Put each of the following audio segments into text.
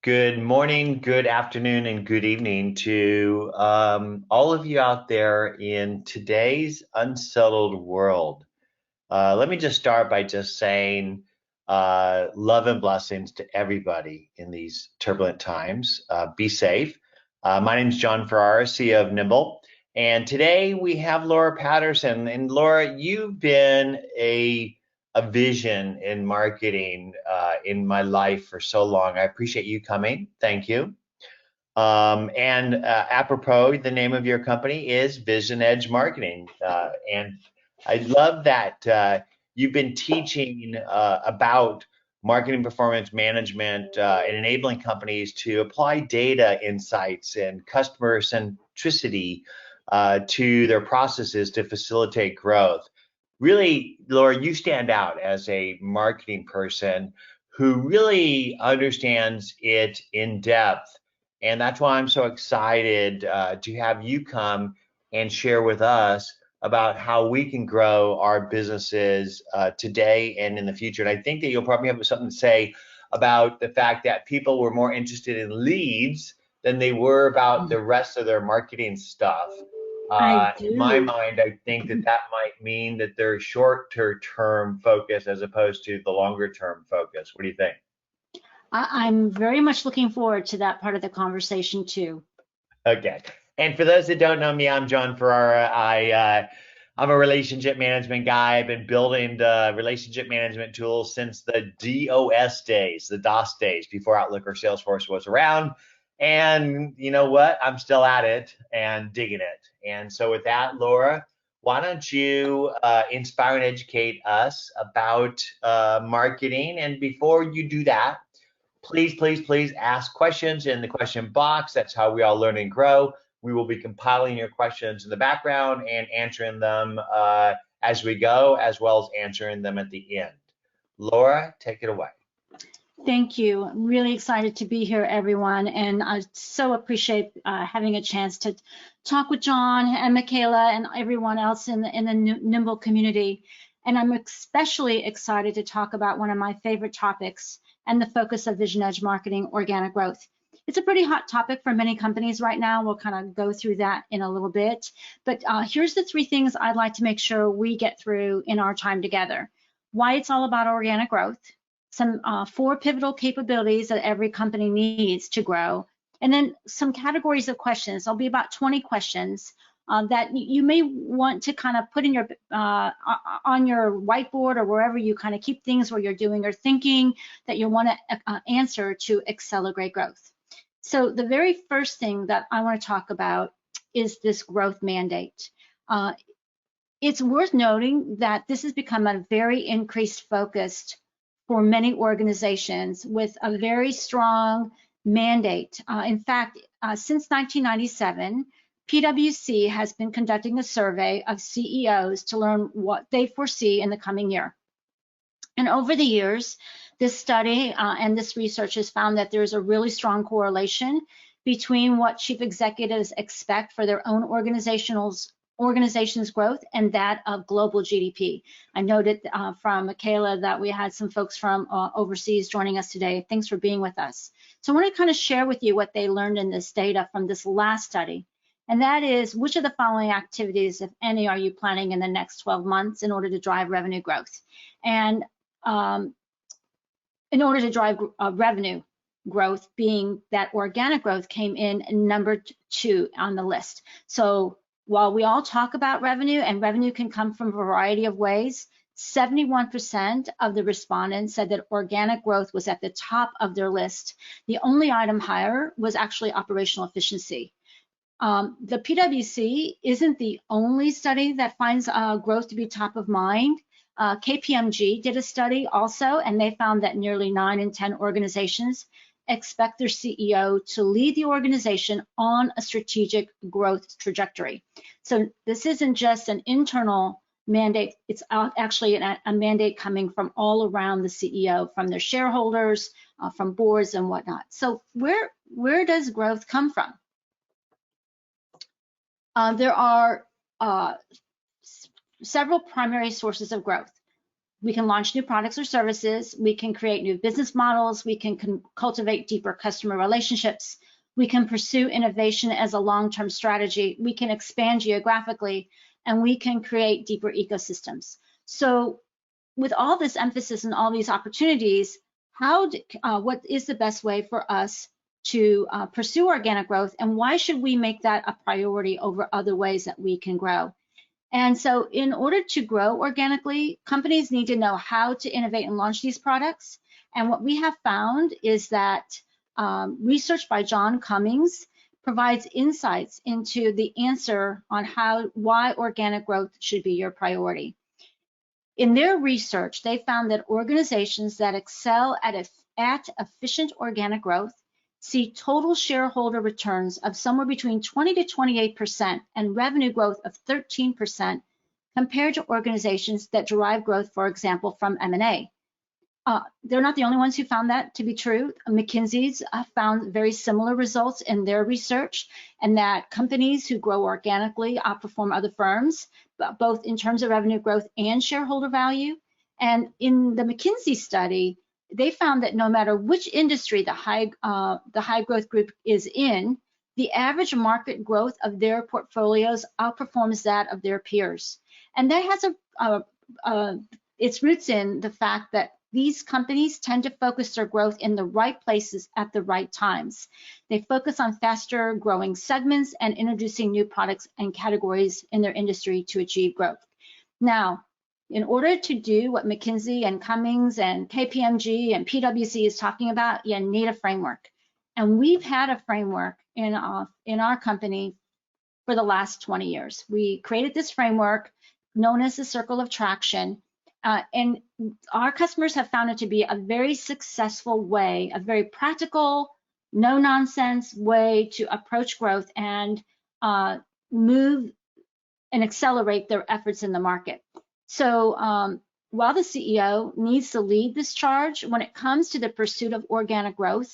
Good morning, good afternoon, and good evening to all of you out there in today's unsettled world. Let me just start by just saying love and blessings to everybody in these turbulent times. Be safe. My name is Jon Ferrara, CEO of Nimble, and today we have Laura Patterson. And Laura, you've been a vision in marketing in my life for so long. I appreciate you coming. Thank you. And apropos, the name of your company is VisionEdge Marketing. And I love that you've been teaching about marketing performance management and enabling companies to apply data insights and customer centricity to their processes to facilitate growth. Really, Laura, you stand out as a marketing person who really understands it in depth. And that's why I'm so excited to have you come and share with us about how we can grow our businesses today and in the future. And I think that you'll probably have something to say about the fact that people were more interested in leads than they were about the rest of their marketing stuff. I In my do. mind, I think that that might mean that they're shorter term focus as opposed to the longer term focus. What do you think? I'm very much looking forward to that part of the conversation too. Okay. And for those that don't know me, I'm Jon Ferrara. I'm a relationship management guy. I've been building the relationship management tools since the DOS days, before Outlook or Salesforce was around. And you know what? I'm still at it and digging it. And so with that, Laura, why don't you inspire and educate us about marketing? And before you do that, please ask questions in the question box. That's how we all learn and grow. We will be compiling your questions in the background and answering them as we go, as well as answering them at the end. Laura, take it away. Thank you. I'm really excited to be here, everyone, and I so appreciate having a chance to talk with Jon and Michaela and everyone else in the Nimble community. And I'm especially excited to talk about one of my favorite topics and the focus of VisionEdge Marketing, organic growth. It's a pretty hot topic for many companies right now. We'll kind of go through that in a little bit. But here's the three things I'd like to make sure we get through in our time together. Why it's all about organic growth, some 4 pivotal capabilities that every company needs to grow, and then some categories of questions. There'll be about 20 questions that you may want to kind of put in your on your whiteboard or wherever you kind of keep things where you're doing or thinking that you want to answer to accelerate growth. So the very first thing that I want to talk about is this growth mandate. It's worth noting that this has become a very increased focus for many organizations with a very strong mandate. In fact, since 1997, PwC has been conducting a survey of CEOs to learn what they foresee in the coming year. And over the years, this study and this research has found that there's a really strong correlation between what chief executives expect for their own organization's growth and that of global GDP. I noted from Michaela that we had some folks from overseas joining us today. Thanks for being with us. So I want to kind of share with you what they learned in this data from this last study. And that is, which of the following activities, if any, are you planning in the next 12 months in order to drive revenue growth? And in order to drive revenue growth, being that organic growth came in number 2 on the list. So while we all talk about revenue, and revenue can come from a variety of ways, 71% of the respondents said that organic growth was at the top of their list. The only item higher was actually operational efficiency. The PwC isn't the only study that finds growth to be top of mind. KPMG did a study also, and they found that nearly 9 in 10 organizations expect their CEO to lead the organization on a strategic growth trajectory. So this isn't just an internal mandate, it's actually a mandate coming from all around the CEO, from their shareholders, from boards and whatnot. So where does growth come from? There are several primary sources of growth. We can launch new products or services. We can create new business models. We can cultivate deeper customer relationships. We can pursue innovation as a long-term strategy. We can expand geographically, and we can create deeper ecosystems. So with all this emphasis and all these opportunities, what is the best way for us to pursue organic growth, and why should we make that a priority over other ways that we can grow? And so in order to grow organically, companies need to know how to innovate and launch these products. And what we have found is that research by John Cummings provides insights into the answer on why organic growth should be your priority. In their research, they found that organizations that excel at efficient organic growth see total shareholder returns of somewhere between 20 to 28% and revenue growth of 13% compared to organizations that derive growth, for example, from M&A. They're not the only ones who found that to be true. McKinsey's found very similar results in their research, and that companies who grow organically outperform other firms, both in terms of revenue growth and shareholder value. And in the McKinsey study, they found that no matter which industry the high growth group is in, the average market growth of their portfolios outperforms that of their peers. And that has its roots in the fact that these companies tend to focus their growth in the right places at the right times. They focus on faster growing segments and introducing new products and categories in their industry to achieve growth. Now, in order to do what McKinsey and Cummings and KPMG and PwC is talking about, you need a framework. And we've had a framework in our company for the last 20 years. We created this framework known as the Circle of Traction. And our customers have found it to be a very successful way, a very practical, no-nonsense way to approach growth and move and accelerate their efforts in the market. So while the CEO needs to lead this charge, when it comes to the pursuit of organic growth,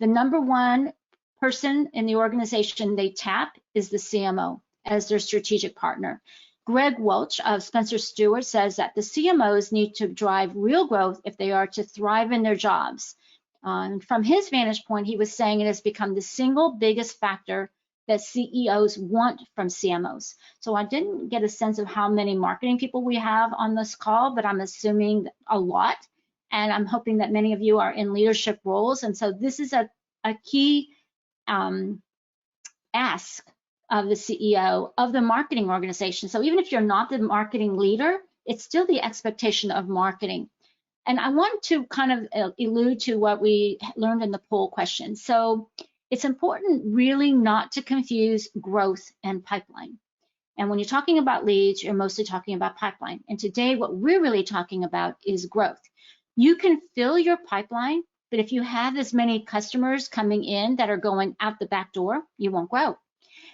the number one person in the organization they tap is the CMO as their strategic partner. Greg Welch of Spencer Stuart says that the CMOs need to drive real growth if they are to thrive in their jobs. From his vantage point, he was saying it has become the single biggest factor that CEOs want from CMOs. So I didn't get a sense of how many marketing people we have on this call, but I'm assuming a lot. And I'm hoping that many of you are in leadership roles. And so this is a key ask of the CEO of the marketing organization. So even if you're not the marketing leader, it's still the expectation of marketing. And I want to kind of allude to what we learned in the poll question. So it's important really not to confuse growth and pipeline. And when you're talking about leads, you're mostly talking about pipeline. And today, what we're really talking about is growth. You can fill your pipeline, but if you have as many customers coming in that are going out the back door, you won't grow.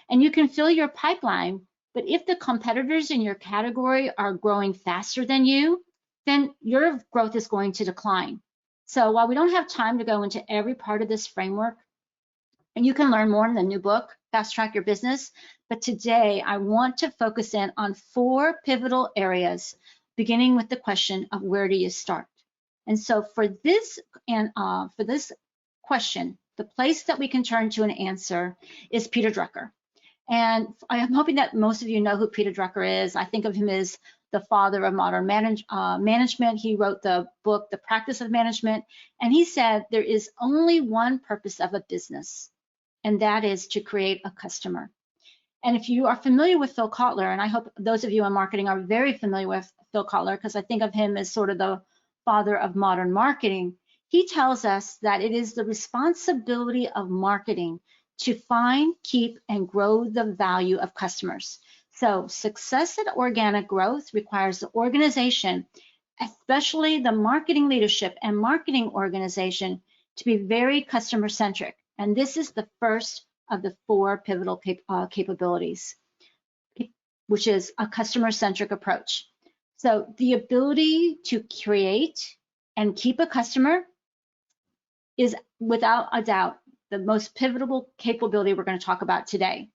And you can fill your pipeline, but if the competitors in your category are growing faster than you, then your growth is going to decline. So while we don't have time to go into every part of this framework, and you can learn more in the new book, Fast Track Your Business, but today I want to focus in on 4 pivotal areas, beginning with the question of where do you start? And so for this question, the place that we can turn to an answer is Peter Drucker. And I'm hoping that most of you know who Peter Drucker is. I think of him as the father of modern management. He wrote the book, The Practice of Management, and he said there is only one purpose of a business, and that is to create a customer. And if you are familiar with Phil Kotler, and I hope those of you in marketing are very familiar with Phil Kotler, because I think of him as sort of the father of modern marketing, he tells us that it is the responsibility of marketing to find, keep, and grow the value of customers. So success at organic growth requires the organization, especially the marketing leadership and marketing organization, to be very customer-centric. And this is the first of the 4 pivotal capabilities, which is a customer-centric approach. So the ability to create and keep a customer is without a doubt the most pivotal capability we're going to talk about today.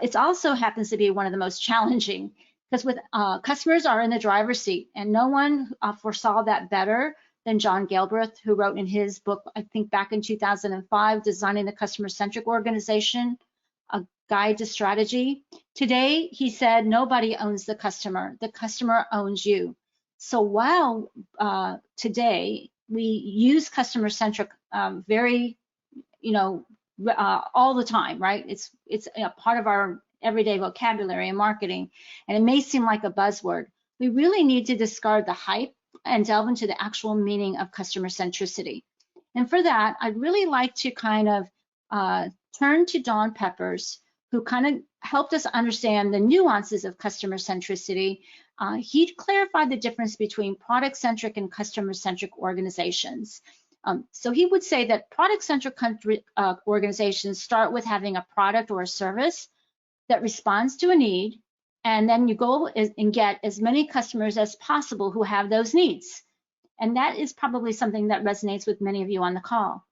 It also happens to be one of the most challenging. Because with customers are in the driver's seat, and no one foresaw that better than John Galbraith, who wrote in his book, I think back in 2005, Designing the Customer-Centric Organization, A Guide to Strategy. Today, he said, nobody owns the customer owns you. So while today we use customer-centric very, all the time, right? It's a part of our everyday vocabulary in marketing, and it may seem like a buzzword. We really need to discard the hype and delve into the actual meaning of customer centricity. And for that, I'd really like to kind of turn to Don Peppers, who kind of helped us understand the nuances of customer centricity. He clarified the difference between product-centric and customer-centric organizations. So he would say that product-centric organizations start with having a product or a service that responds to a need, and then you go and get as many customers as possible who have those needs. And that is probably something that resonates with many of you on the call.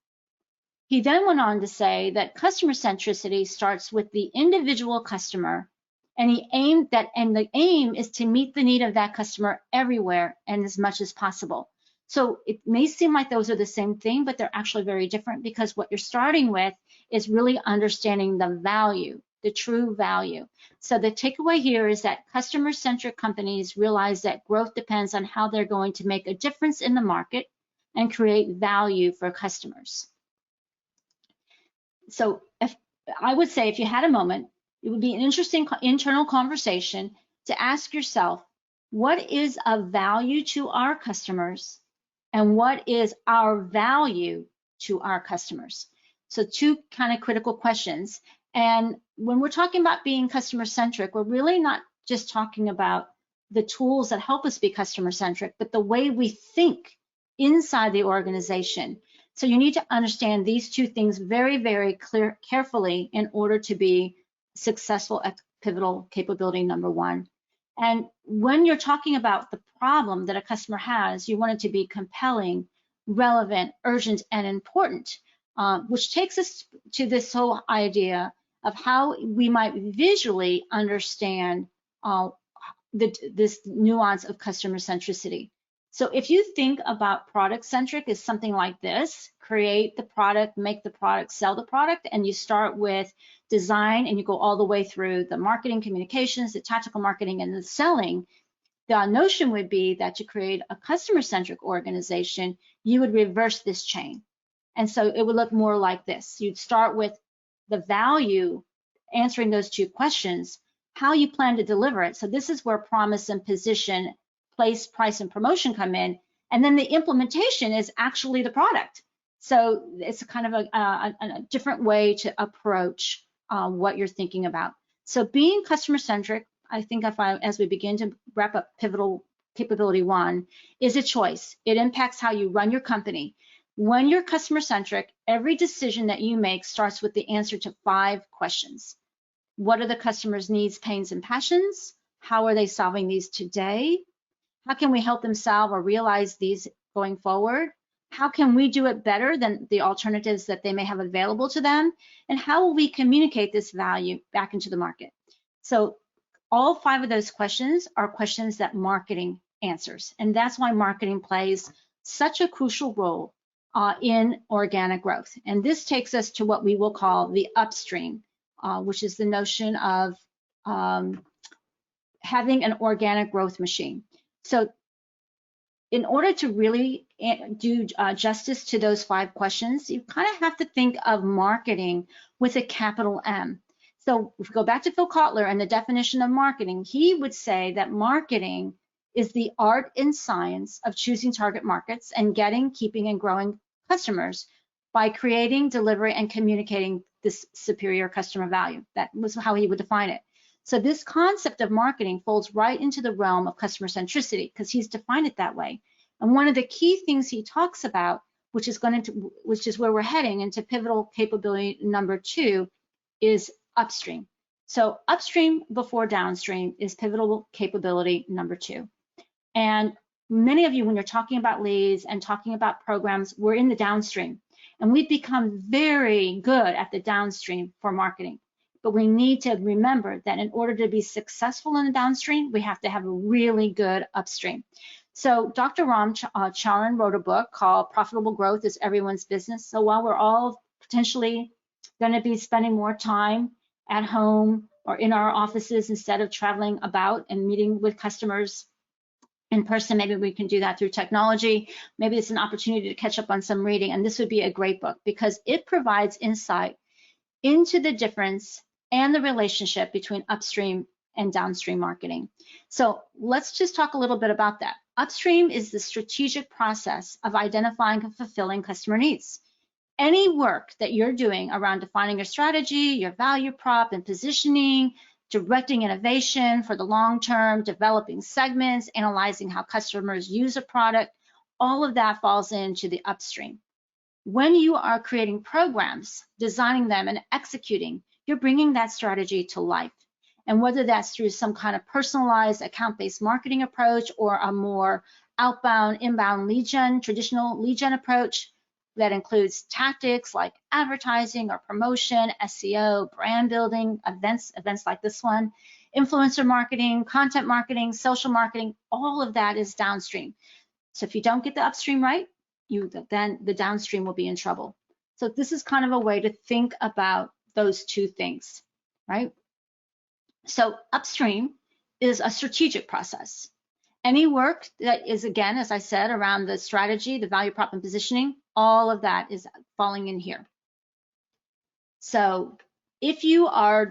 He then went on to say that customer centricity starts with the individual customer, and the aim is to meet the need of that customer everywhere and as much as possible. So it may seem like those are the same thing, but they're actually very different, because what you're starting with is really understanding the value, the true value. So the takeaway here is that customer-centric companies realize that growth depends on how they're going to make a difference in the market and create value for customers. So I would say if you had a moment, it would be an interesting internal conversation to ask yourself, what is of value to our customers, and what is our value to our customers? So two kind of critical questions. And when we're talking about being customer-centric, we're really not just talking about the tools that help us be customer-centric, but the way we think inside the organization. So you need to understand these two things very, very carefully in order to be successful at pivotal capability number one. And when you're talking about the problem that a customer has, you want it to be compelling, relevant, urgent, and important, which takes us to this whole idea of how we might visually understand this nuance of customer centricity. So if you think about product centric as something like this, create the product, make the product, sell the product, and you start with design and you go all the way through the marketing, communications, the tactical marketing, and the selling, the notion would be that to create a customer centric organization, you would reverse this chain. And so it would look more like this. You'd start with the value, answering those two questions, how you plan to deliver it. So this is where promise and position, place, price, and promotion come in. And then the implementation is actually the product. So it's a kind of a different way to approach what you're thinking about. So being customer-centric, I think as we begin to wrap up pivotal capability one, is a choice. It impacts how you run your company. When you're customer-centric, every decision that you make starts with the answer to 5 questions. What are the customer's needs, pains, and passions? How are they solving these today? How can we help them solve or realize these going forward? How can we do it better than the alternatives that they may have available to them? And how will we communicate this value back into the market? So all 5 of those questions are questions that marketing answers. And that's why marketing plays such a crucial role in organic growth. And this takes us to what we will call the upstream, which is the notion of having an organic growth machine. So in order to really do justice to those 5 questions, you kind of have to think of marketing with a capital M. So if we go back to Phil Kotler and the definition of marketing, he would say that marketing is the art and science of choosing target markets and getting, keeping, and growing customers by creating, delivering, and communicating this superior customer value. That was how he would define it. So this concept of marketing folds right into the realm of customer centricity because he's defined it that way. And one of the key things he talks about, which is where we're heading into pivotal capability number 2, is upstream. So upstream before downstream is pivotal capability number 2. And many of you, when you're talking about leads and talking about programs, we're in the downstream. And we've become very good at the downstream for marketing. but we need to remember that in order to be successful in the downstream, we have to have a really good upstream. So Dr. Ram Charan wrote a book called Profitable Growth is Everyone's Business. So while we're all potentially going to be spending more time at home or in our offices instead of traveling about and meeting with customers in person, maybe we can do that through technology. Maybe it's an opportunity to catch up on some reading, and this would be a great book because it provides insight into the difference and the relationship between upstream and downstream marketing. So let's just talk a little bit about that. Upstream is the strategic process of identifying and fulfilling customer needs. Any work that you're doing around defining your strategy, your value prop and positioning, directing innovation for the long term, developing segments, analyzing how customers use a product, all of that falls into the upstream. When you are creating programs, designing them and executing, you're bringing that strategy to life. And whether that's through some kind of personalized account-based marketing approach or a more outbound, inbound lead gen, traditional lead gen approach that includes tactics like advertising or promotion, SEO, brand building, events like this one, influencer marketing, content marketing, social marketing, all of that is downstream. So if you don't get the upstream right, then the downstream will be in trouble. So this is kind of a way to think about those two things, right? So upstream is a strategic process. Any work that is, again, as I said, around the strategy, the value prop and positioning, all of that is falling in here. So if you are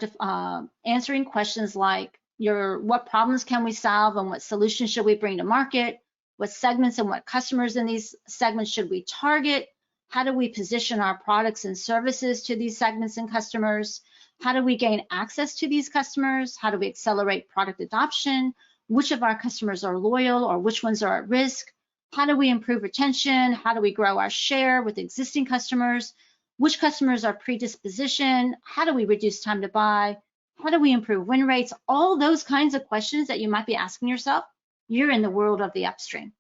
answering questions like what problems can we solve and what solutions should we bring to market, what segments and what customers in these segments should we target, how do we position our products and services to these segments and customers, how do we gain access to these customers, how do we accelerate product adoption, which of our customers are loyal or which ones are at risk, how do we improve retention, how do we grow our share with existing customers, which customers are predispositioned, how do we reduce time to buy, how do we improve win rates, all those kinds of questions that you might be asking yourself, you're in the world of the upstream.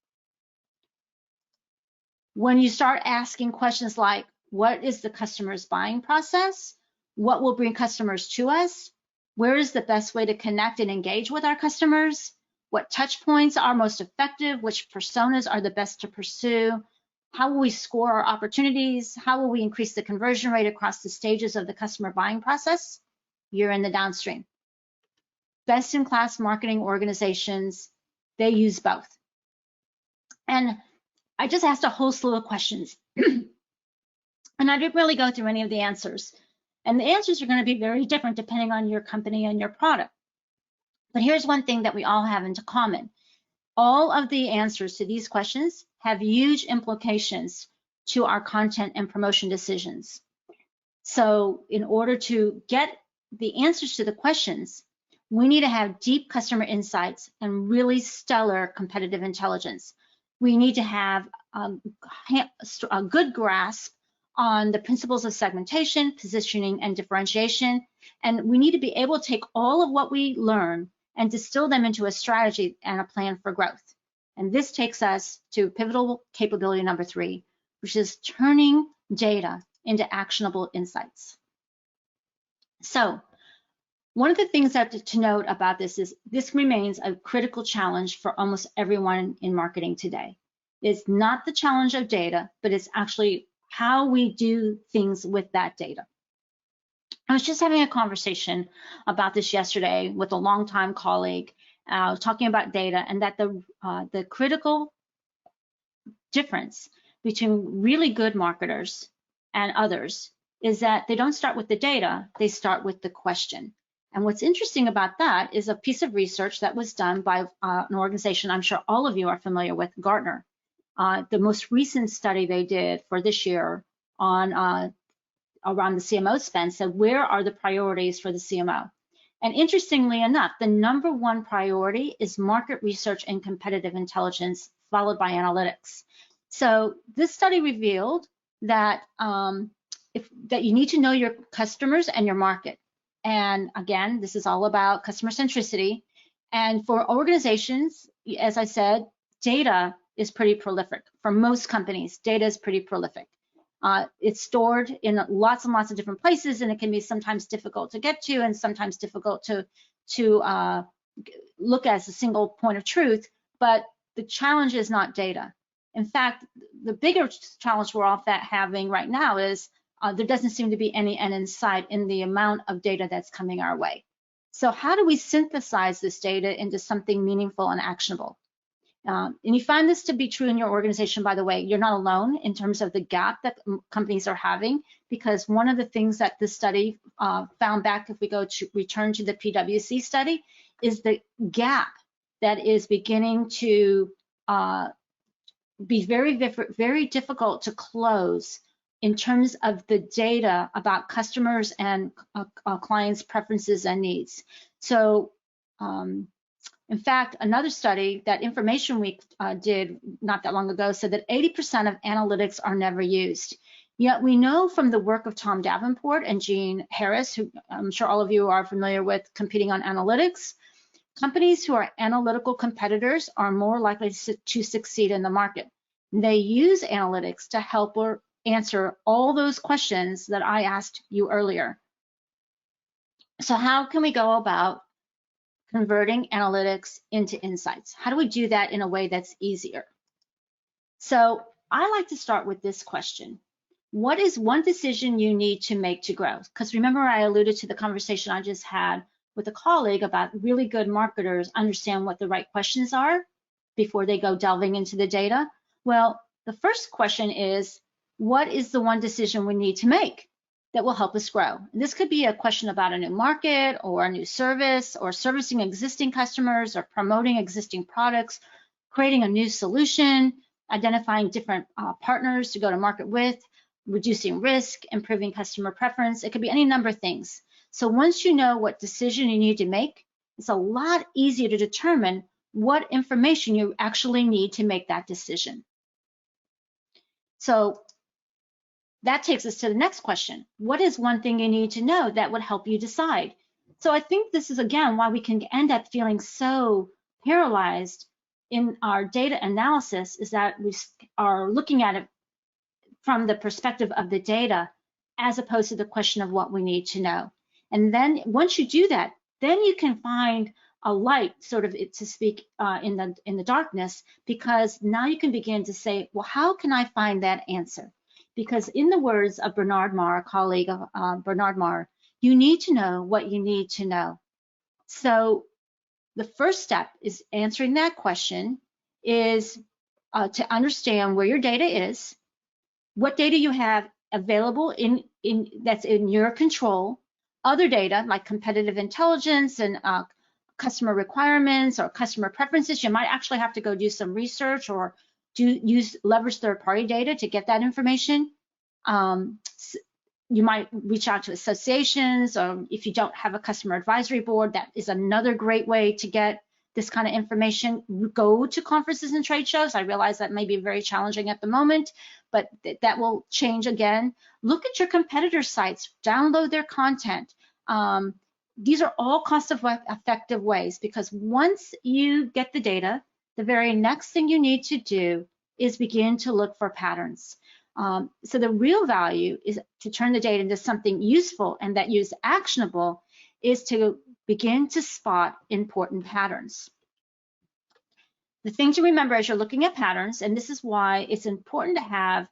When you start asking questions like, what is the customer's buying process? What will bring customers to us? Where is the best way to connect and engage with our customers? What touch points are most effective? Which personas are the best to pursue? How will we score our opportunities? How will we increase the conversion rate across the stages of the customer buying process? You're in the downstream. Best-in-class marketing organizations, they use both. And I just asked a whole slew of questions. And I didn't really go through any of the answers. And the answers are going to be very different depending on your company and your product. But here's one thing that we all have in common. All of the answers to these questions have huge implications to our content and promotion decisions. So in order to get the answers to the questions, we need to have deep customer insights and really stellar competitive intelligence. We need to have a good grasp on the principles of segmentation, positioning, and differentiation. And we need to be able to take all of what we learn and distill them into a strategy and a plan for growth. And this takes us to pivotal capability number 3, which is turning data into actionable insights. So one of the things that to note about this is this remains a critical challenge for almost everyone in marketing today. It's not the challenge of data, but it's actually how we do things with that data. I was just having a conversation about this yesterday with a longtime colleague, talking about data, and that the critical difference between really good marketers and others is that they don't start with the data, they start with the question. And what's interesting about that is a piece of research that was done by an organization I'm sure all of you are familiar with, Gartner. The most recent study they did for this year on around the CMO spend said, where are the priorities for the CMO? And interestingly enough, the number 1 priority is market research and competitive intelligence, followed by analytics. So this study revealed that that you need to know your customers and your market. And again, this is all about customer centricity. And for organizations, as I said, data is pretty prolific. For most companies, data is pretty prolific. It's stored in lots and lots of different places, and it can be sometimes difficult to get to and sometimes difficult to look at as a single point of truth. But the challenge is not data. In fact, the bigger challenge we're all having right now is there doesn't seem to be any end in sight in the amount of data that's coming our way. So how do we synthesize this data into something meaningful and actionable? And you find this to be true in your organization, by the way. You're not alone in terms of the gap that companies are having, because one of the things that this study found back, if we go to return to the PwC study, is the gap that is beginning to be very difficult to close in terms of the data about customers and clients' preferences and needs. So, in fact, another study that Information Week did not that long ago said that 80% of analytics are never used. Yet we know from the work of Tom Davenport and Gene Harris, who I'm sure all of you are familiar with, competing on analytics, companies who are analytical competitors are more likely to succeed in the market. They use analytics to help or answer all those questions that I asked you earlier. So how can we go about converting analytics into insights? How do we do that in a way that's easier? So I like to start with this question. What is one decision you need to make to grow? Because remember, I alluded to the conversation I just had with a colleague about really good marketers understand what the right questions are before they go delving into the data. Well, the first question is, what is the one decision we need to make that will help us grow? And this could be a question about a new market or a new service or servicing existing customers or promoting existing products, creating a new solution, identifying different partners to go to market with, reducing risk, improving customer preference. It could be any number of things. So once you know what decision you need to make, it's a lot easier to determine what information you actually need to make that decision. So that takes us to the next question. What is one thing you need to know that would help you decide? So I think this is, again, why we can end up feeling so paralyzed in our data analysis, is that we are looking at it from the perspective of the data as opposed to the question of what we need to know. And then once you do that, then you can find a light, sort of, to speak, in the darkness, because now you can begin to say, well, how can I find that answer? Because in the words of Bernard Marr, a colleague of Bernard Marr, you need to know what you need to know. So the first step is answering that question is to understand where your data is, what data you have available that's in your control, other data like competitive intelligence and customer requirements or customer preferences. You might actually have to go do some research or leverage third-party data to get that information. You might reach out to associations, or if you don't have a customer advisory board, that is another great way to get this kind of information. Go to conferences and trade shows. I realize that may be very challenging at the moment, but that will change again. Look at your competitor sites, download their content. These are all cost-effective ways, because once you get the data, the very next thing you need to do is begin to look for patterns. So the real value is to turn the data into something useful and that is actionable, is to begin to spot important patterns. The thing to remember as you're looking at patterns, and this is why it's important to have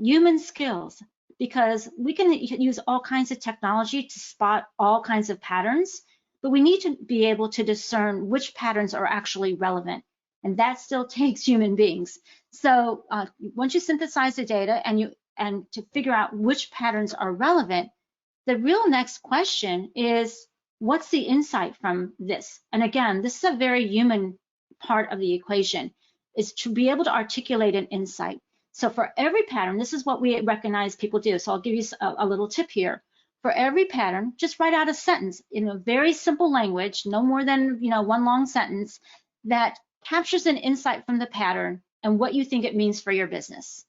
human skills, because we can use all kinds of technology to spot all kinds of patterns, but we need to be able to discern which patterns are actually relevant, and that still takes human beings. So once you synthesize the data and to figure out which patterns are relevant, the real next question is, what's the insight from this? And again, this is a very human part of the equation, is to be able to articulate an insight. So for every pattern, this is what we recognize people do. So I'll give you a little tip here. For every pattern, just write out a sentence in a very simple language, no more than one long sentence, that captures an insight from the pattern and what you think it means for your business.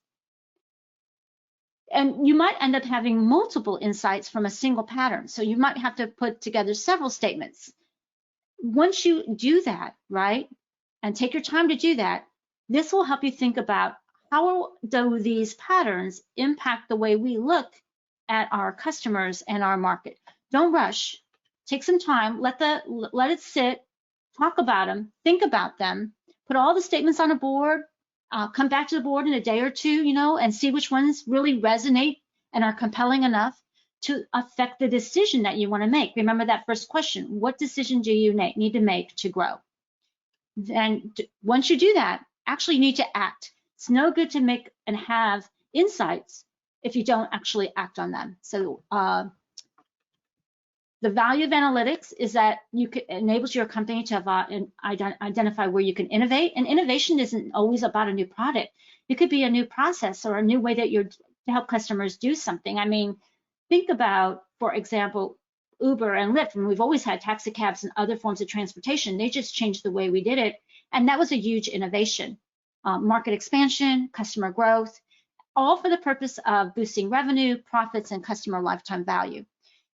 And you might end up having multiple insights from a single pattern. So you might have to put together several statements. Once you do that, right, and take your time to do that, this will help you think about how do these patterns impact the way we look at our customers and our market? Don't rush. Take some time. Let it sit. Talk about them. Think about them. Put all the statements on a board. Come back to the board in a day or two, and see which ones really resonate and are compelling enough to affect the decision that you want to make. Remember that first question: what decision do you need to make to grow? Then once you do that, actually you need to act. It's no good to make and have insights if you don't actually act on them. So the value of analytics is that enables your company to identify where you can innovate. And innovation isn't always about a new product. It could be a new process or a new way that to help customers do something. I mean, think about, for example, Uber and Lyft. And we've always had taxi cabs and other forms of transportation. They just changed the way we did it. And that was a huge innovation. Market expansion, customer growth, all for the purpose of boosting revenue, profits, and customer lifetime value.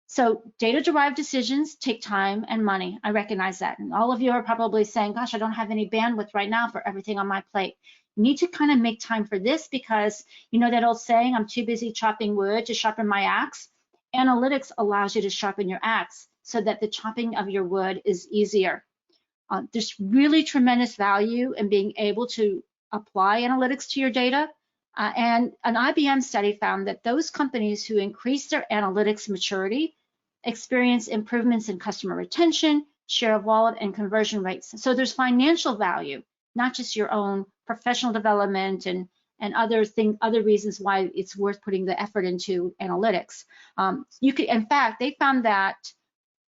So data-derived decisions take time and money. I recognize that. And all of you are probably saying, gosh, I don't have any bandwidth right now for everything on my plate. You need to kind of make time for this because you know that old saying, I'm too busy chopping wood to sharpen my axe. Analytics allows you to sharpen your axe so that the chopping of your wood is easier. There's really tremendous value in being able to apply analytics to your data. And an IBM study found that those companies who increase their analytics maturity experience improvements in customer retention, share of wallet, and conversion rates. So there's financial value, not just your own professional development and other reasons why it's worth putting the effort into analytics. In fact, they found that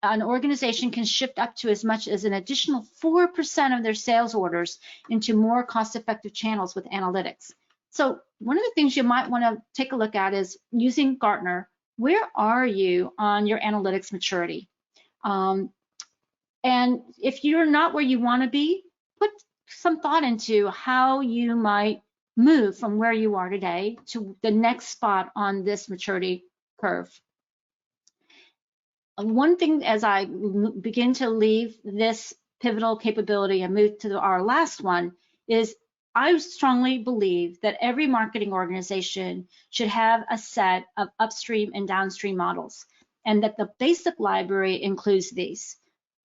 an organization can shift up to as much as an additional 4% of their sales orders into more cost-effective channels with analytics. So one of the things you might want to take a look at is using Gartner. Where are you on your analytics maturity? And if you're not where you want to be, put some thought into how you might move from where you are today to the next spot on this maturity curve. One thing as I begin to leave this pivotal capability and move to our last one is I strongly believe that every marketing organization should have a set of upstream and downstream models, and that the basic library includes these: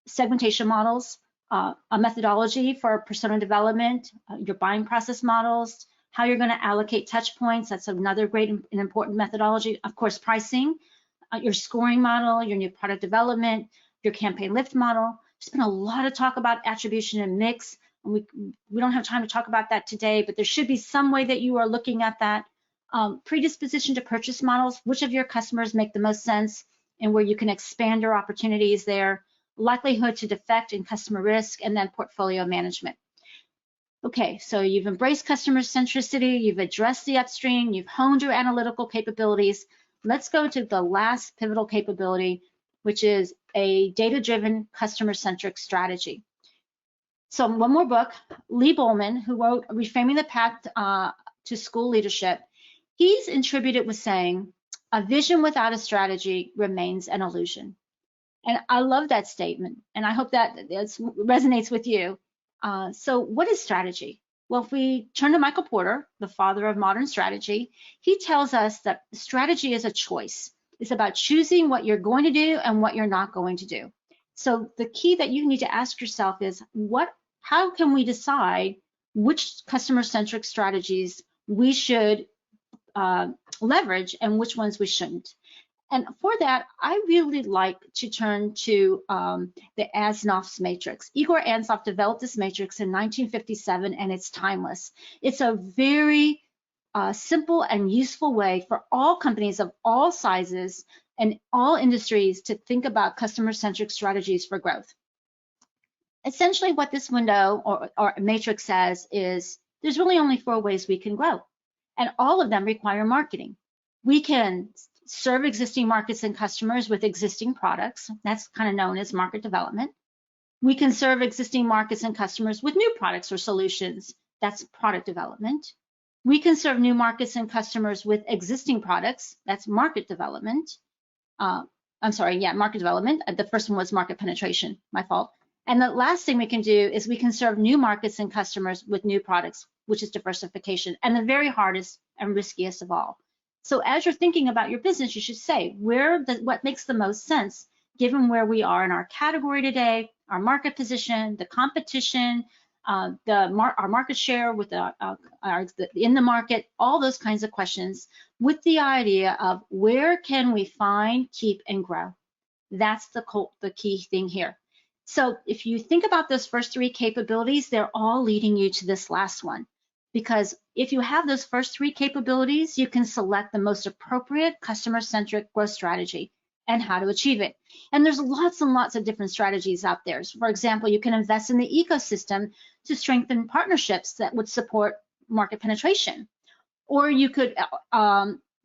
segmentation models, a methodology for persona development, your buying process models, how you're going to allocate touch points. That's another great and important methodology. Of course, pricing, your scoring model, your new product development, your campaign lift model. There's been a lot of talk about attribution and mix. We don't have time to talk about that today, but there should be some way that you are looking at that. Predisposition to purchase models, which of your customers make the most sense and where you can expand your opportunities there, likelihood to defect and customer risk, and then portfolio management. Okay, so you've embraced customer centricity, you've addressed the upstream, you've honed your analytical capabilities. Let's go to the last pivotal capability, which is a data-driven customer-centric strategy. So one more book, Lee Bowman, who wrote Reframing the Path to School Leadership, he's attributed with saying, a vision without a strategy remains an illusion. And I love that statement, and I hope that it resonates with you. So what is strategy? Well, if we turn to Michael Porter, the father of modern strategy, he tells us that strategy is a choice. It's about choosing what you're going to do and what you're not going to do. So the key that you need to ask yourself is, how can we decide which customer-centric strategies we should leverage and which ones we shouldn't? And for that, I really like to turn to the Ansov's matrix. Igor Ansov developed this matrix in 1957, and it's timeless. It's a very simple and useful way for all companies of all sizes and all industries to think about customer-centric strategies for growth. Essentially, what this window or matrix says is there's really only 4 ways we can grow, and all of them require marketing. We can serve existing markets and customers with existing products. That's kind of known as market development. We can serve existing markets and customers with new products or solutions. That's product development. We can serve new markets and customers with existing products. That's market development. Market development. The first one was market penetration, my fault. And the last thing we can do is we can serve new markets and customers with new products. which is diversification, and the very hardest and riskiest of all. So as you're thinking about your business, you should say what makes the most sense given where we are in our category today, our market position, the competition, our market share with in the market, all those kinds of questions, with the idea of where can we find, keep, and grow. That's the key thing here. So if you think about those first three capabilities, they're all leading you to this last one. Because if you have those first three capabilities, you can select the most appropriate customer-centric growth strategy and how to achieve it. And there's lots and lots of different strategies out there. So for example, you can invest in the ecosystem to strengthen partnerships that would support market penetration. Or you could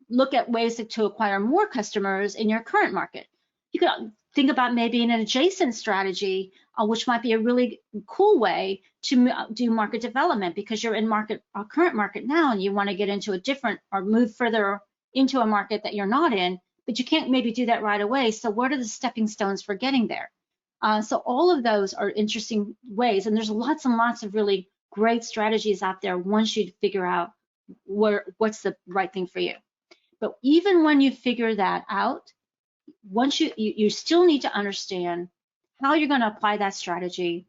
look at ways to acquire more customers in your current market. You could think about maybe an adjacent strategy, which might be a really cool way to do market development, because you're in current market now and you want to get into a different or move further into a market that you're not in, but you can't maybe do that right away. So what are the stepping stones for getting there? So all of those are interesting ways, and there's lots and lots of really great strategies out there once you figure out what's the right thing for you. But even when you figure that out, once you still need to understand how you're going to apply that strategy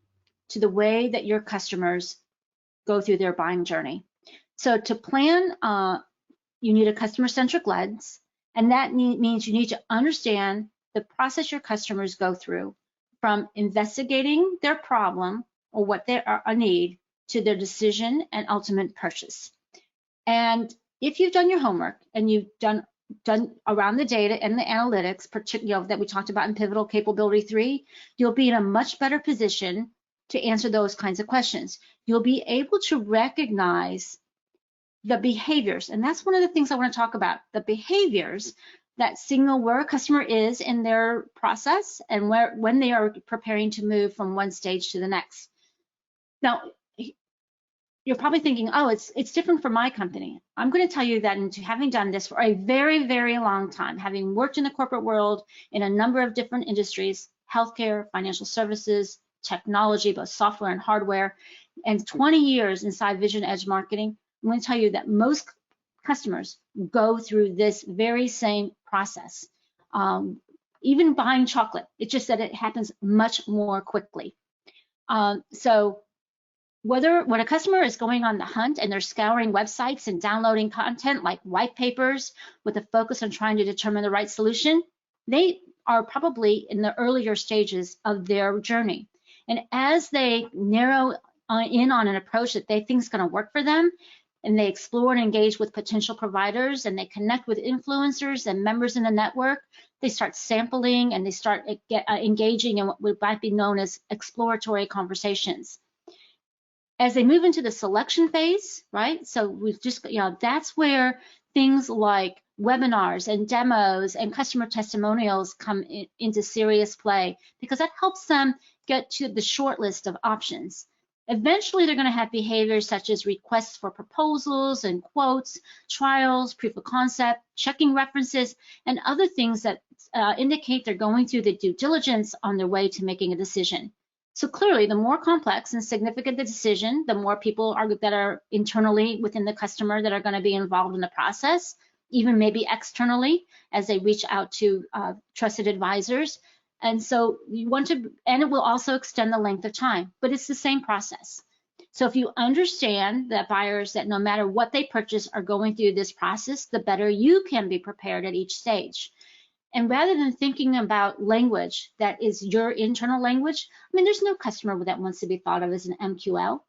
to the way that your customers go through their buying journey. So to plan, you need a customer-centric lens, and that means you need to understand the process your customers go through, from investigating their problem or what they are a need to their decision and ultimate purchase. And if you've done your homework and you've done around the data and the analytics, particularly that we talked about in Pivotal Capability 3, you'll be in a much better position to answer those kinds of questions. You'll be able to recognize the behaviors, and that's one of the things I want to talk about, the behaviors that signal where a customer is in their process and when they are preparing to move from one stage to the next. Now, you're probably thinking, oh, it's different for my company. I'm going to tell you that into having done this for a very, very long time, having worked in the corporate world in a number of different industries, healthcare, financial services, technology, both software and hardware, and 20 years inside VisionEdge Marketing, I'm going to tell you that most customers go through this very same process. Even buying chocolate, it's just that it happens much more quickly. So when a customer is going on the hunt and they're scouring websites and downloading content like white papers with a focus on trying to determine the right solution, they are probably in the earlier stages of their journey. And as they narrow in on an approach that they think is going to work for them, and they explore and engage with potential providers, and they connect with influencers and members in the network, they start sampling and they start engaging in what might be known as exploratory conversations. As they move into the selection phase, right? So we've just, that's where things like webinars and demos and customer testimonials come into serious play, because that helps them get to the short list of options. Eventually, they're going to have behaviors such as requests for proposals and quotes, trials, proof of concept, checking references, and other things that indicate they're going through the due diligence on their way to making a decision. So clearly, the more complex and significant the decision, the more people that are internally within the customer that are going to be involved in the process, even maybe externally as they reach out to trusted advisors. And so you want to, and it will also extend the length of time, but it's the same process. So if you understand that buyers, that no matter what they purchase, are going through this process, the better you can be prepared at each stage. And rather than thinking about language that is your internal language, I mean, there's no customer that wants to be thought of as an MQL.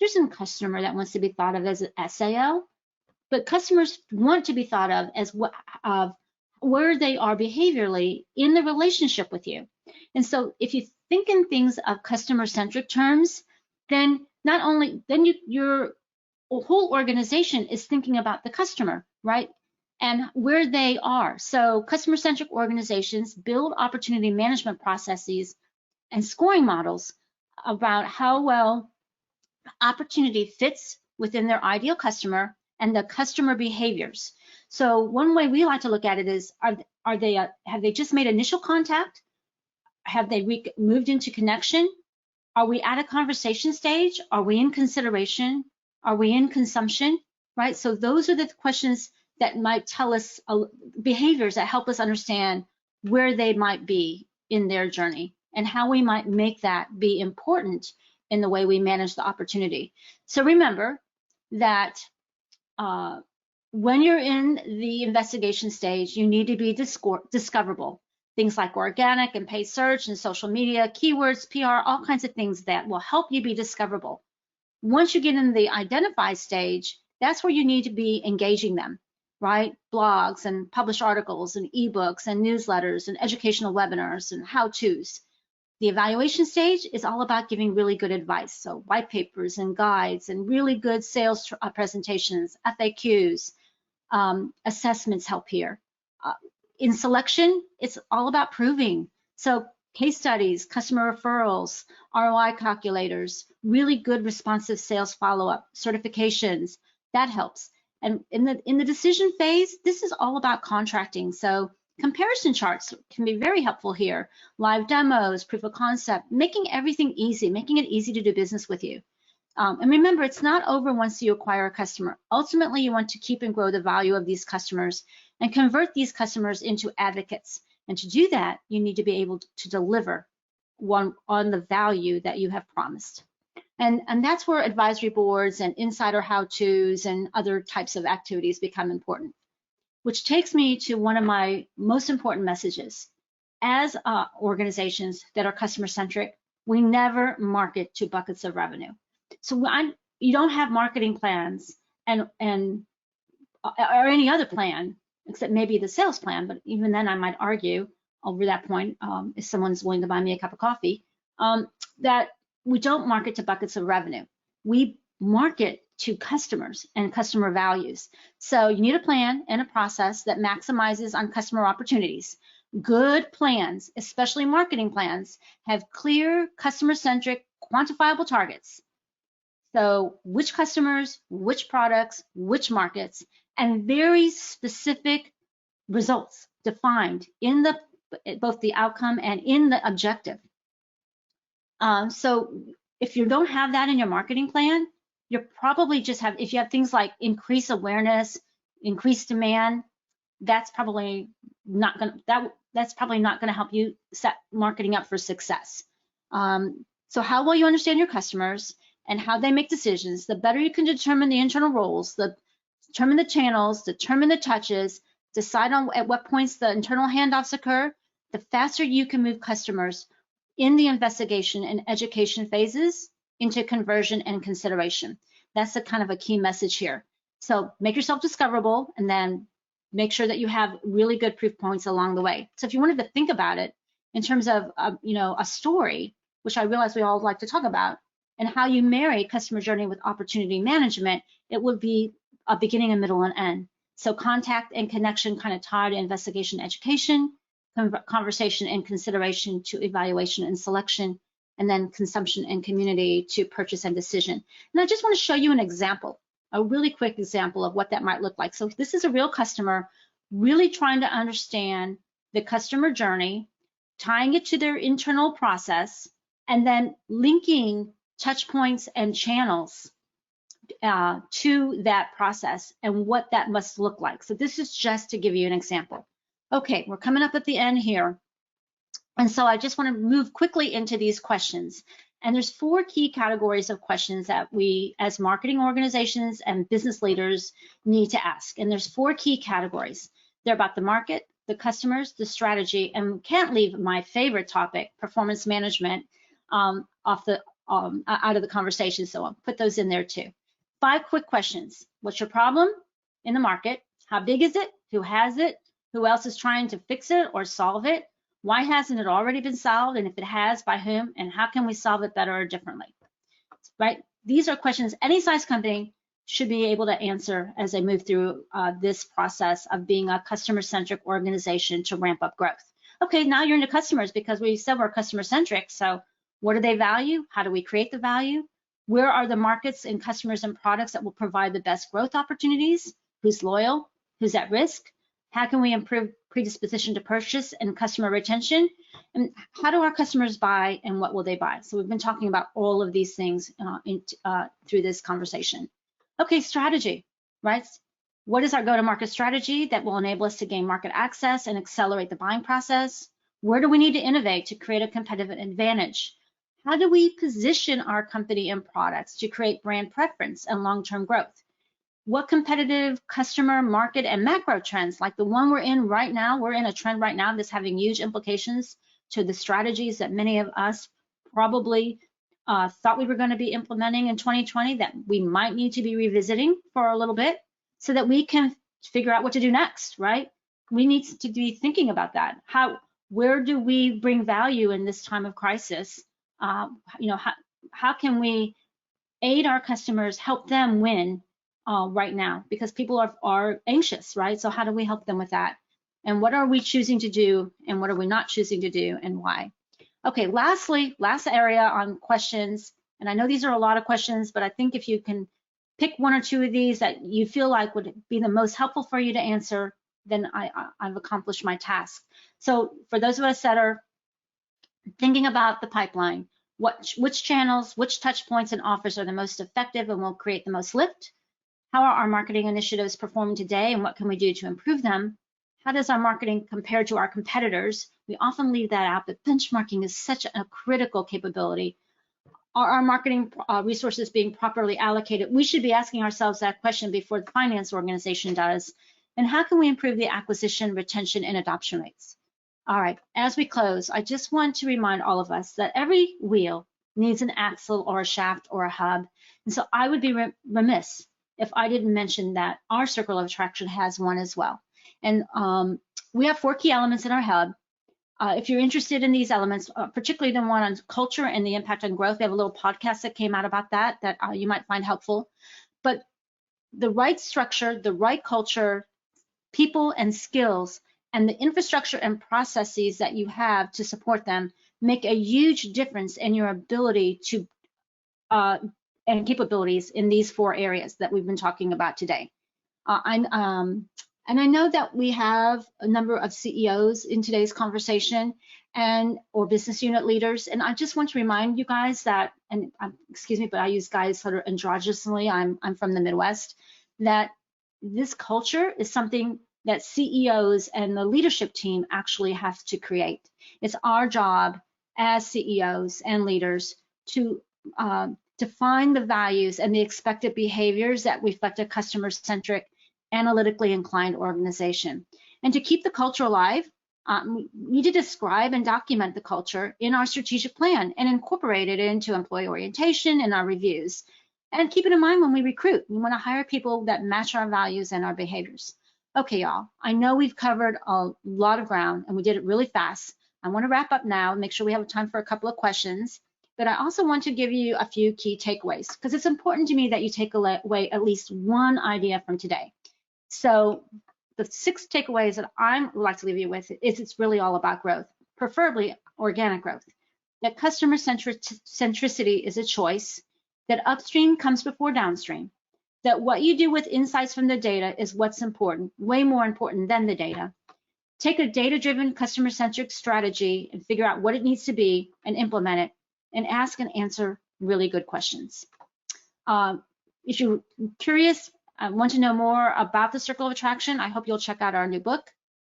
There's no customer that wants to be thought of as an SAO, but customers want to be thought of as where they are behaviorally in the relationship with you. And so if you think in things of customer-centric terms, then your whole organization is thinking about the customer, right? And where they are. So customer-centric organizations build opportunity management processes and scoring models about how well opportunity fits within their ideal customer and the customer behaviors. So one way we like to look at it is, have they just made initial contact? Have they moved into connection? Are we at a conversation stage? Are we in consideration? Are we in consumption, right? So those are the questions that might tell us behaviors that help us understand where they might be in their journey and how we might make that be important in the way we manage the opportunity. So remember that when you're in the investigation stage, you need to be discoverable. Things like organic and paid search and social media, keywords, PR, all kinds of things that will help you be discoverable. Once you get in the identify stage, that's where you need to be engaging them, right? Blogs and published articles and ebooks and newsletters and educational webinars and how-tos. The evaluation stage is all about giving really good advice. So white papers and guides and really good sales presentations, FAQs, assessments help here. In selection, it's all about proving. So case studies, customer referrals, ROI calculators, really good responsive sales follow-up, certifications, that helps. And in the decision phase, this is all about contracting. So comparison charts can be very helpful here. Live demos, proof of concept, making everything easy, making it easy to do business with you. And remember, it's not over once you acquire a customer. Ultimately, you want to keep and grow the value of these customers and convert these customers into advocates. And to do that, you need to be able to deliver on the value that you have promised. And that's where advisory boards and insider how-tos and other types of activities become important. Which takes me to one of my most important messages. As organizations that are customer-centric, we never market to buckets of revenue. So you don't have marketing plans or any other plan, except maybe the sales plan, but even then I might argue over that point, if someone's willing to buy me a cup of coffee, that we don't market to buckets of revenue. We market to customers and customer values. So you need a plan and a process that maximizes on customer opportunities. Good plans, especially marketing plans, have clear customer-centric quantifiable targets. So which customers, which products, which markets, and very specific results defined in both the outcome and in the objective. So if you don't have that in your marketing plan, you're probably just if you have things like increase awareness, increase demand, that's probably not gonna help you set marketing up for success. So how well you understand your customers and how they make decisions, the better you can determine the internal roles, determine the channels, determine the touches, decide on at what points the internal handoffs occur, the faster you can move customers in the investigation and education phases into conversion and consideration. That's a kind of a key message here. So make yourself discoverable and then make sure that you have really good proof points along the way. So if you wanted to think about it in terms of a story, which I realize we all like to talk about, and how you marry customer journey with opportunity management, it would be a beginning, a middle, and end. So contact and connection kind of tied to investigation, education, conversation and consideration to evaluation and selection, and then consumption and community to purchase and decision. And I just want to show you an example, a really quick example of what that might look like. So this is a real customer really trying to understand the customer journey, tying it to their internal process, and then linking touch points and channels to that process and what that must look like. So this is just to give you an example. Okay, we're coming up at the end here. And so I just want to move quickly into these questions. And there's 4 key categories of questions that we as marketing organizations and business leaders need to ask. And there's 4 key categories. They're about the market, the customers, the strategy, and can't leave my favorite topic, performance management, out of the conversation. So I'll put those in there too. 5 quick questions. What's your problem in the market? How big is it? Who has it? Who else is trying to fix it or solve it? Why hasn't it already been solved? And if it has, by whom? And how can we solve it better or differently? Right? These are questions any size company should be able to answer as they move through this process of being a customer-centric organization to ramp up growth. Okay, now you're into customers because we said we're customer-centric. So what do they value? How do we create the value? Where are the markets and customers and products that will provide the best growth opportunities? Who's loyal? Who's at risk? How can we improve predisposition to purchase and customer retention? And how do our customers buy and what will they buy? So we've been talking about all of these things through this conversation. Okay, strategy, right? What is our go-to-market strategy that will enable us to gain market access and accelerate the buying process? Where do we need to innovate to create a competitive advantage? How do we position our company and products to create brand preference and long-term growth? What competitive customer, market, and macro trends, like the one we're in right now, we're in a trend right now that's having huge implications to the strategies that many of us probably thought we were going to be implementing in 2020 that we might need to be revisiting for a little bit so that we can figure out what to do next, right? We need to be thinking about that. Where do we bring value in this time of crisis? How can we aid our customers, help them win right now? Because people are anxious, right? So how do we help them with that? And what are we choosing to do, and what are we not choosing to do, and why? Okay, lastly, last area on questions, and I know these are a lot of questions, but I think if you can pick one or two of these that you feel like would be the most helpful for you to answer, then I've accomplished my task. So for those of us that are thinking about the pipeline, which channels, which touch points and offers are the most effective and will create the most lift? How are our marketing initiatives performing today, and what can we do to improve them? How does our marketing compare to our competitors? We often leave that out, but benchmarking is such a critical capability. Are our marketing resources being properly allocated? We should be asking ourselves that question before the finance organization does. And how can we improve the acquisition, retention, and adoption rates? All right, as we close, I just want to remind all of us that every wheel needs an axle or a shaft or a hub. And so I would be remiss if I didn't mention that our circle of attraction has one as well. And we have 4 key elements in our hub. If you're interested in these elements, particularly the one on culture and the impact on growth, we have a little podcast that came out about that you might find helpful. But the right structure, the right culture, people and skills, and the infrastructure and processes that you have to support them make a huge difference in your ability to and capabilities in these 4 areas that we've been talking about today. And I know that we have a number of CEOs in today's conversation or business unit leaders. And I just want to remind you guys that, and excuse me, but I use guys sort of androgynously, I'm from the Midwest, that this culture is something that CEOs and the leadership team actually have to create. It's our job as CEOs and leaders to find the values and the expected behaviors that reflect a customer-centric, analytically inclined organization. And to keep the culture alive, we need to describe and document the culture in our strategic plan and incorporate it into employee orientation and our reviews. And keep it in mind when we recruit. We want to hire people that match our values and our behaviors. Okay, y'all, I know we've covered a lot of ground and we did it really fast. I want to wrap up now, make sure we have time for a couple of questions. But I also want to give you a few key takeaways because it's important to me that you take away at least one idea from today. So the 6 takeaways that I would like to leave you with is it's really all about growth, preferably organic growth. That customer centricity is a choice, that upstream comes before downstream, that what you do with insights from the data is what's important, way more important than the data. Take a data-driven customer-centric strategy and figure out what it needs to be and implement it, and ask and answer really good questions. If you're curious, want to know more about the Circle of Attraction, I hope you'll check out our new book,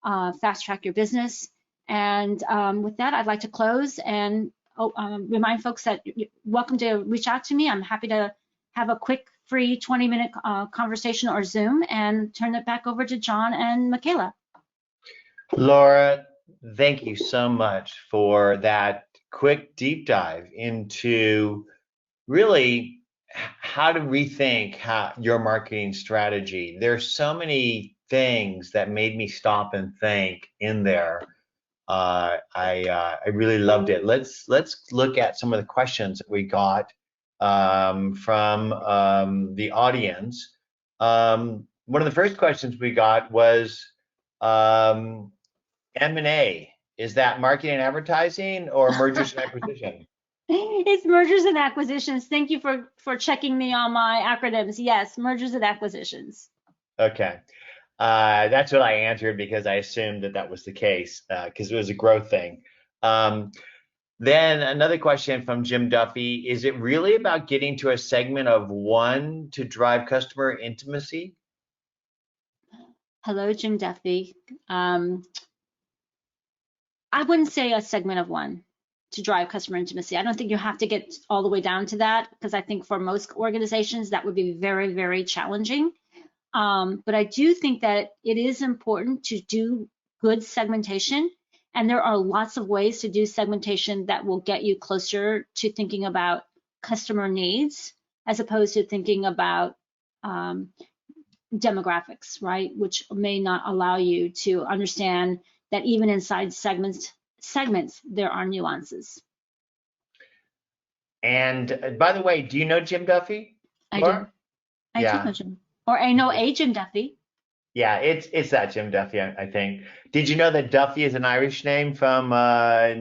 Fast Track Your Business. And with that, I'd like to close and remind folks that you're welcome to reach out to me. I'm happy to have a quick, free 20-minute conversation or Zoom and turn it back over to Jon and Michaela. Laura, thank you so much for that quick deep dive into really how to rethink your marketing strategy. There's so many things that made me stop and think in there. I really loved it. Let's look at some of the questions that we got from the audience. One of the first questions we got was M&A. Is that marketing and advertising or mergers and acquisition? It's mergers and acquisitions. Thank you for checking me on my acronyms. Yes, mergers and acquisitions. Okay. That's what I answered because I assumed that was the case because it was a growth thing. The Then another question from Jim Duffy, is it really about getting to a segment of one to drive customer intimacy? Hello, Jim Duffy. I wouldn't say a segment of one to drive customer intimacy. I don't think you have to get all the way down to that, because I think for most organizations that would be very, very challenging. But I do think that it is important to do good segmentation, and there are lots of ways to do segmentation that will get you closer to thinking about customer needs as opposed to thinking about demographics, right? Which may not allow you to understand that even inside segments there are nuances. And by the way, do you know Jim Duffy, I do. Laura? I do Yeah. know Jim. Or I know a Jim Duffy. Yeah, it's that Jim Duffy, I think. Did you know that Duffy is an Irish name from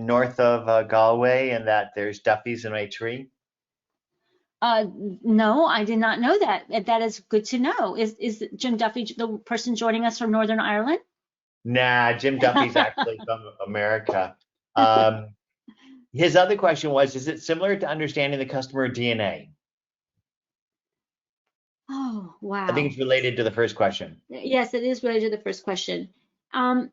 north of Galway, and that there's Duffys in my tree? No, I did not know that. That is good to know. Is Jim Duffy the person joining us from Northern Ireland? Nah, Jim Duffy's actually from America. Um, his other question was, is it similar to understanding the customer DNA? Oh, I think wow. it's related to the first question. Yes, it is related to the first question. Um,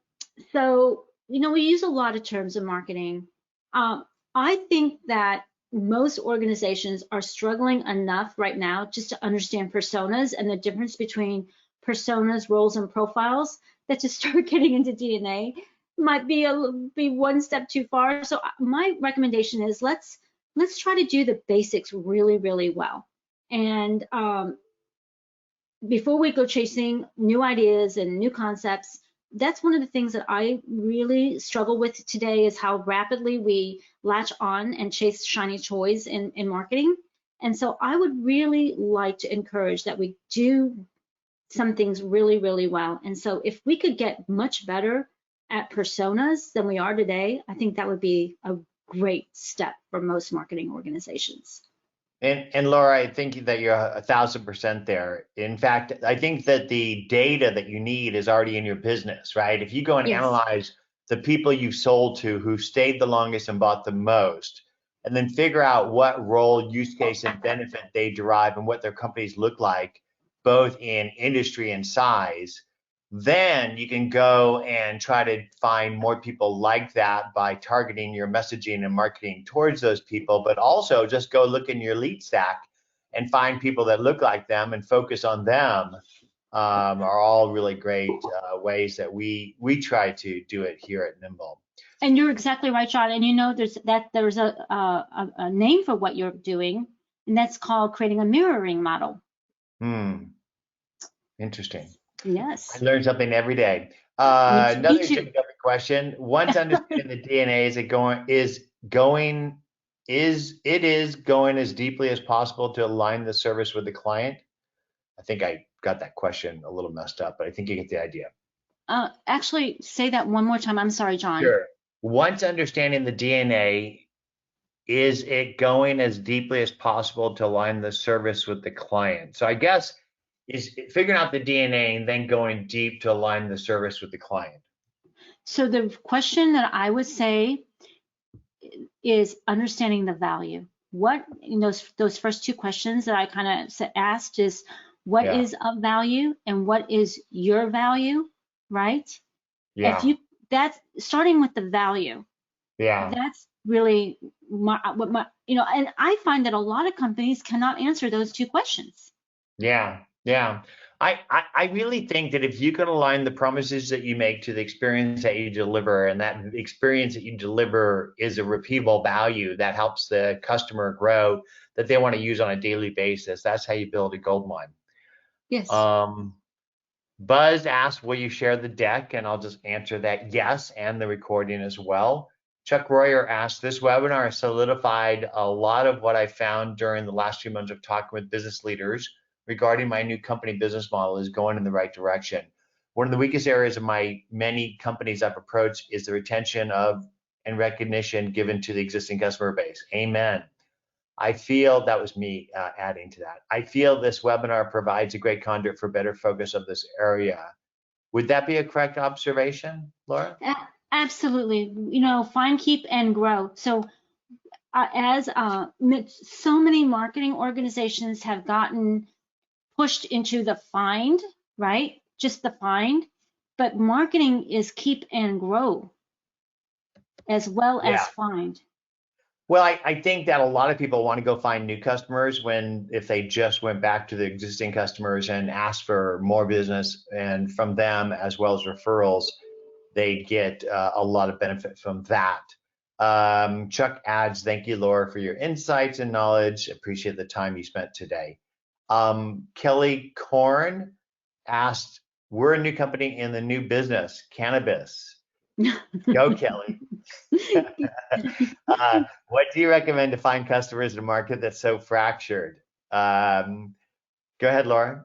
so, we use a lot of terms in marketing. I think that most organizations are struggling enough right now just to understand personas and the difference between personas, roles, and profiles, that to start getting into DNA might be one step too far. So my recommendation is let's try to do the basics really, really well. And before we go chasing new ideas and new concepts, that's one of the things that I really struggle with today, is how rapidly we latch on and chase shiny toys in marketing. And so I would really like to encourage that we do some things really, really well. And so if we could get much better at personas than we are today, I think that would be a great step for most marketing organizations. And Laura, I think that you're 1,000% there. In fact, I think that the data that you need is already in your business, right? If you go and Yes. analyze the people you've sold to who stayed the longest and bought the most, and then figure out what role, use case, and benefit they derive and what their companies look like, both in industry and size, then you can go and try to find more people like that by targeting your messaging and marketing towards those people, but also just go look in your lead stack and find people that look like them and focus on them. Are all really great ways that we try to do it here at Nimble. And you're exactly right, John. And there's a name for what you're doing, and that's called creating a mirroring model. Interesting. I Yes. learn something every day. Me Another too. Jim Duffy question. Once understanding the DNA, is going as deeply as possible to align the service with the client? I think I got that question a little messed up, but I think you get the idea. Actually, say that one more time. I'm sorry, John. Sure. Once understanding the DNA, is it going as deeply as possible to align the service with the client? So I guess is figuring out the DNA and then going deep to align the service with the client. So the question that I would say is understanding the value. What in those first two questions that I kind of asked is, what Yeah. is of value and what is your value, right? If Yeah. you That's starting with the value. Yeah. That's really and I find that a lot of companies cannot answer those two questions. Yeah. Yeah. I really think that if you can align the promises that you make to the experience that you deliver, and that experience that you deliver is a repeatable value that helps the customer grow, that they want to use on a daily basis, that's how you build a gold mine. Yes. Um, Buzz asked, will you share the deck? And I'll just answer that yes, and the recording as well. Chuck Royer asked, this webinar has solidified a lot of what I found during the last few months of talking with business leaders regarding my new company business model is going in the right direction. One of the weakest areas of my many companies I've approached is the retention of and recognition given to the existing customer base. Amen. I feel that was me adding to that. I feel this webinar provides a great conduit for better focus of this area. Would that be a correct observation, Laura? Absolutely. Find, keep, and grow. So So many marketing organizations have gotten pushed into the find, right? Just the find, but marketing is keep and grow as well Yeah. as find. Well, I think that a lot of people want to go find new customers when if they just went back to the existing customers and asked for more business and from them as well as referrals, they get a lot of benefit from that. Chuck adds, thank you, Laura, for your insights and knowledge. Appreciate the time you spent today. Kelly Korn asked, we're a new company in the new business, cannabis. Go, Kelly. What do you recommend to find customers in a market that's so fractured? Go ahead, Laura.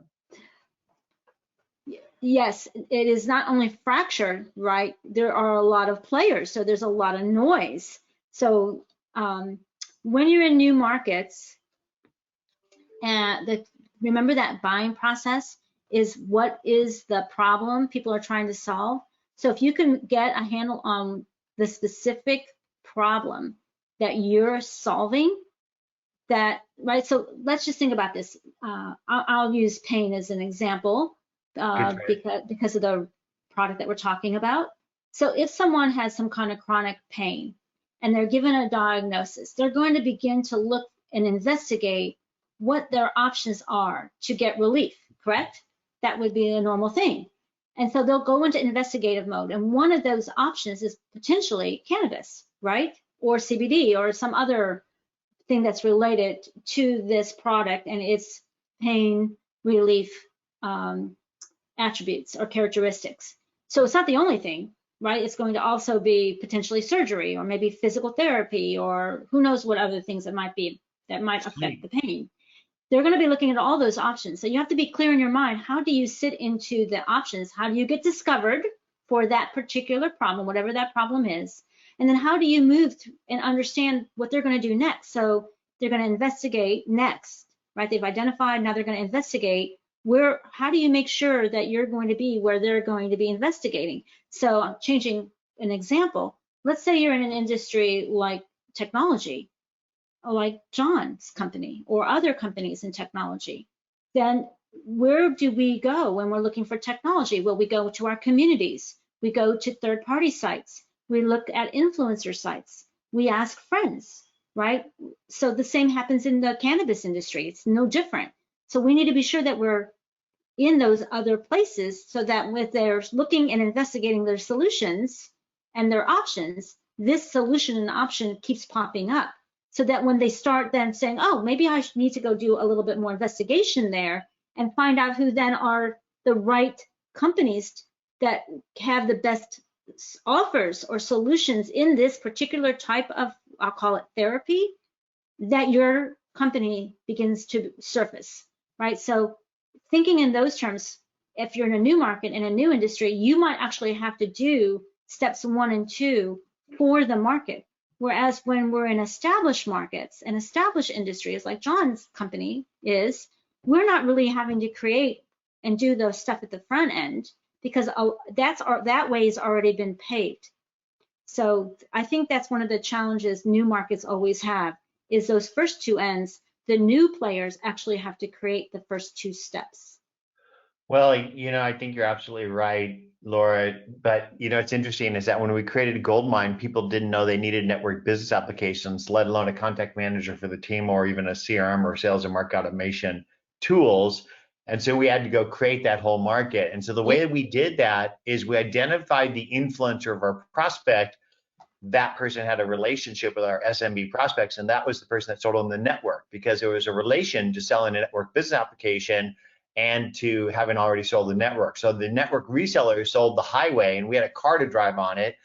Yes, it is not only fractured, right? There are a lot of players, so there's a lot of noise. So when you're in new markets, remember that buying process is what is the problem people are trying to solve. So if you can get a handle on the specific problem that you're solving, right? So let's just think about this. I'll use pain as an example because of the product that we're talking about. So if someone has some kind of chronic pain and they're given a diagnosis, they're going to begin to look and investigate what their options are to get relief, correct? That would be a normal thing. And so they'll go into investigative mode. And one of those options is potentially cannabis, right? Or CBD or some other thing that's related to this product and its pain relief attributes or characteristics. So it's not the only thing, right? It's going to also be potentially surgery or maybe physical therapy or who knows what other things that might affect the pain. They're going to be looking at all those options. So you have to be clear in your mind. How do you sit into the options? How do you get discovered for that particular problem, whatever that problem is? And then how do you move and understand what they're going to do next? So they're going to investigate next, right? They've identified, now they're going to investigate how do you make sure that you're going to be where they're going to be investigating? So I'm changing an example. Let's say you're in an industry like technology, like Jon's company or other companies in technology. Then where do we go when we're looking for technology? Well, we go to our communities. We go to third-party sites. We look at influencer sites. We ask friends, right? So the same happens in the cannabis industry. It's no different. So we need to be sure that we're in those other places so that when they're looking and investigating their solutions and their options, this solution and option keeps popping up so that when they start then saying, oh, maybe I need to go do a little bit more investigation there and find out who then are the right companies that have the best offers or solutions in this particular type of, I'll call it therapy, that your company begins to surface, right? So thinking in those terms, if you're in a new market, in a new industry, you might actually have to do steps 1 and 2 for the market. Whereas when we're in established markets and established industries like Jon's company is, we're not really having to create and do those stuff at the front end because that way has already been paved. So I think that's one of the challenges new markets always have is those first 2 ends. The new players actually have to create the first 2 steps. Well, I think you're absolutely right, Laura. But, it's interesting is that when we created Goldmine, people didn't know they needed network business applications, let alone a contact manager for the team or even a CRM or sales and market automation tools. And so we had to go create that whole market. And so the way that we did that is we identified the influencer of our prospect. That person had a relationship with our SMB prospects, and that was the person that sold on the network because there was a relation to selling a network business application and to having already sold the network. So the network reseller sold the highway, and we had a car to drive on it.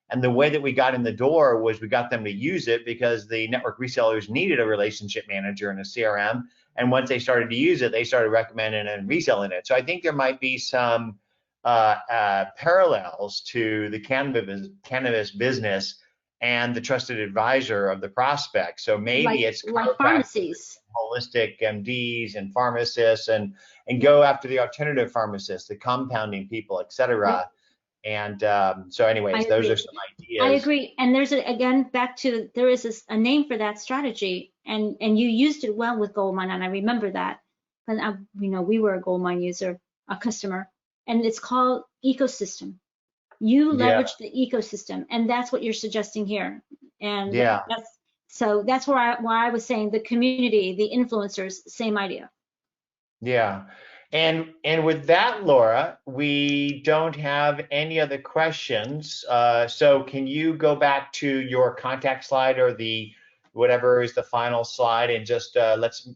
And the way that we got in the door was we got them to use it because the network resellers needed a relationship manager and a CRM. And once they started to use it, they started recommending and reselling it. So I think there might be some parallels to the cannabis business and the trusted advisor of the prospect. So maybe it's like pharmacies, holistic MDs and pharmacists, and go after the alternative pharmacists, the compounding people, et cetera. And so anyways, I those are agree. some I ideas. agree. And there's again back to there is a name for that strategy, and you used it well with Goldmine, and I remember that. And we were a Goldmine user, a customer, and it's called ecosystem. You Yeah, leverage the ecosystem, and that's what you're suggesting here. And yeah. that's why I was saying the community, the influencers, same idea. Yeah. And with that, Laura, we don't have any other questions. So can you go back to your contact slide or the whatever is the final slide and just let's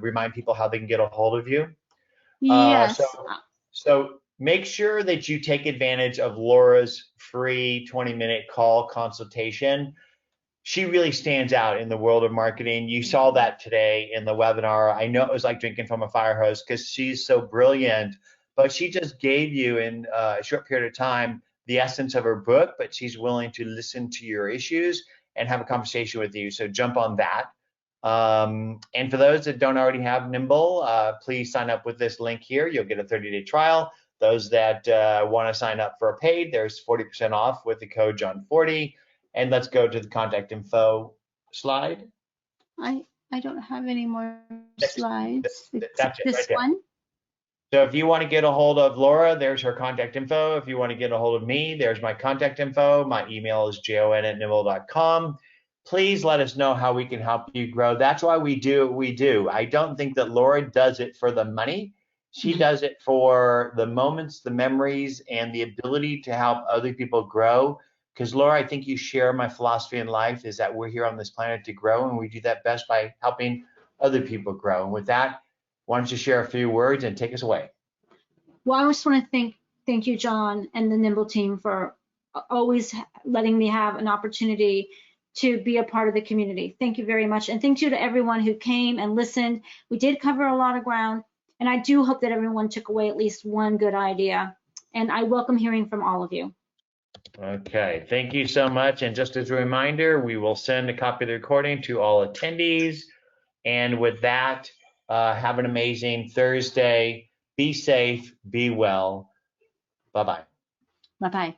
remind people how they can get a hold of you. Uh, so Yes. so make sure that you take advantage of Laura's free 20-minute call consultation. She really stands out in the world of marketing. You saw that today in the webinar. I know it was like drinking from a fire hose because she's so brilliant, but she just gave you in a short period of time the essence of her book, but she's willing to listen to your issues and have a conversation with you. So jump on that. And for those that don't already have Nimble, please sign up with this link here. You'll get a 30-day trial. Those that want to sign up for a paid, there's 40% off with the code Jon40. And let's go to the contact info slide. I don't have any more Next, slides that's except it right this there. one. So if you want to get a hold of Laura, there's her contact info. If you want to get a hold of me, there's my contact info. My email is jon@nimble.com. Please let us know how we can help you grow. That's why we do what we do. I don't think that Laura does it for the money. She does it for the moments, the memories, and the ability to help other people grow. Because Laura, I think you share my philosophy in life is that we're here on this planet to grow, and we do that best by helping other people grow. And with that, why don't you share a few words and take us away? Well, I just want to thank you, Jon, and the Nimble team for always letting me have an opportunity to be a part of the community. Thank you very much. And thank you to everyone who came and listened. We did cover a lot of ground, and I do hope that everyone took away at least one good idea. And I welcome hearing from all of you. Okay, thank you so much. And just as a reminder, we will send a copy of the recording to all attendees. And with that, have an amazing Thursday. Be safe, be well. Bye-bye. Bye-bye.